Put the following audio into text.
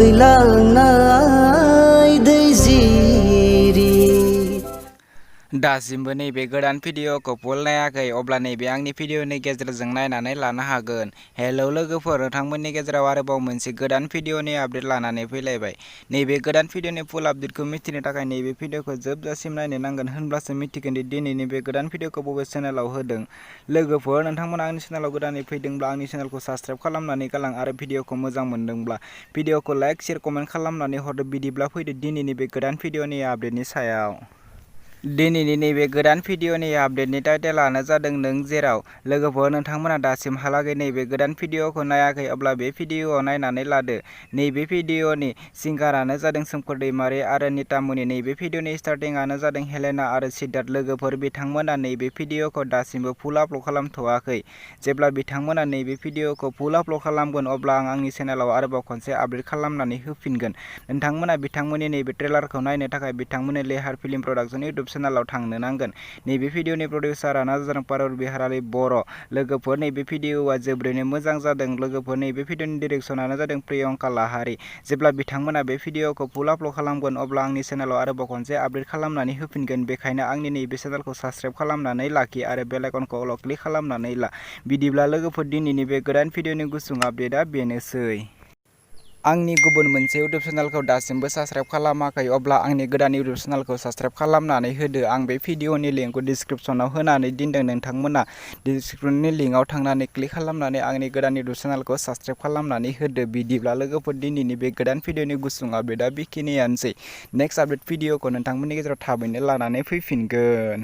बोहैलांनाय दै जिरि दासिमबो नैबे गोदान भिडिअखौ फुल नायाखै अब्ला नैबे आंनि भिडिअनि गेजेरजों नायनानै लानो हागोन। हेलौ लोगोफोर, नोंथांमोननि गेजेराव आरोबाव मोनसे गोदान भिडिअनि आपडेट लानानै फैलायबाय। नैबे गोदान भिडिअनि फुल आपडेटखौ मिथिनो थाखाय नैबे भिडिअखौ जोबजासिम नायनो नांगोन, होनब्लासो मिथिगोन दि दिनैनि बे गोदान भिडिअखौ बबे चेनेलाव होदों। लोगोफोर, नोंथांमोना आंनि चेनेलाव गोदानै फैदोंब्ला आंनि चेनेलखौ साबस्क्राइब खालामनानै गालां आरो भिडिअखौ मोजां मोनदोंब्ला भिडिअखौ लाइक, शेयार, कमेन्ट खालामनानै हरदो। बिदिब्ला फैदो दिनैनि बे गोदान भिडिअनि आपडेटनि सायाव। दिनैनि नैबे गोदान भिडिअनि आपडेटनि टाइटेलानो जादों नों जेराव। लोगोफोर, नोंथांमोना दासिमहालागै नैबे गोदान भिडिअखौ नायाखै अब्ला बे भिडिअआव नायनानै लादो। नैबे भिडिअनि सिंगारानो जादों सोमखोर दैमारि आरो नितामुनि। नैबे भिडिअनि स्टार्टिंआनो जादों हेलेना आरो सिद्धार्थ। लोगोफोर, बिथांमोना नैबे भिडिअखौ दासिमबो फुल आपल'ड खालामथ'वाखै। जेब्ला बिथांमोना नैबे भिडिअखौ फुल आपल'ड खालामगोन अब्ला आं आंनि चेनेलाव आरोबाव खनसे आपडेट खालामनानै होफिनगोन। नोंथांमोना बिथांमोननि नैबे ट्रेलारखौ नायनो थाखाय बिथांमोननि लेहार फिल्म प्रडाक्शन इउटुब चेनेलाव थांनो नांगोन। नैबे भिडिअनि प्रडिउसारानो जादों पारुल बिहारारि बर'। लोगोफोर, नैबे भिडिअआ जोबोरैनो मोजां जादों। लोगोफोर, नैबे भिडिअनि डिरेक्सनानो जादों प्रियंका लाहारी। जेब्ला बिथांमोना बे भिडिअखौ फुल आपल'ड खालामगोन अब्ला आंनि चेनेलाव आरोबाव खनसे आपडेट खालामनानै होफिनगोन। बेखायनो आंनि नैबे चेनेलखौ साबस्क्राइब खालामनानै लाखि आरो बेल आइकनखौ अल क्लिक खालामनानै ला। बिदिब्ला लोगोफोर, दिनैनि बे गोदान भिडिअनि गुसुं आपडेटआ बेनोसै। आंनि गुबुन मोनसे इउटुब चेनेलखौ दासिमबो साबस्क्राइब खालामाखै अब्ला आंनि गोदान इउटुब चेनेलखौ साबस्क्राइब खालामनानै होदो। आं बे भिडिअनि लिंकखौ डिसक्रिपसनाव होनानै दोनदों। नोंथांमोना डिसक्रिपसननि लिंकआव थांनानै क्लिक खालामनानै आंनि गोदान इउटुब चेनेलखौ साबस्क्राइब खालामनानै होदो। बिदिब्ला लोगोफोर, दिनैनि बे गोदान भिडिअनि गुसुं आपडेटआ बेखिनियानोसै। नेक्स्ट आपडेट भिडिअखौ नोंथांमोननि गेजेराव थाबैनो लानानै फैफिनगोन।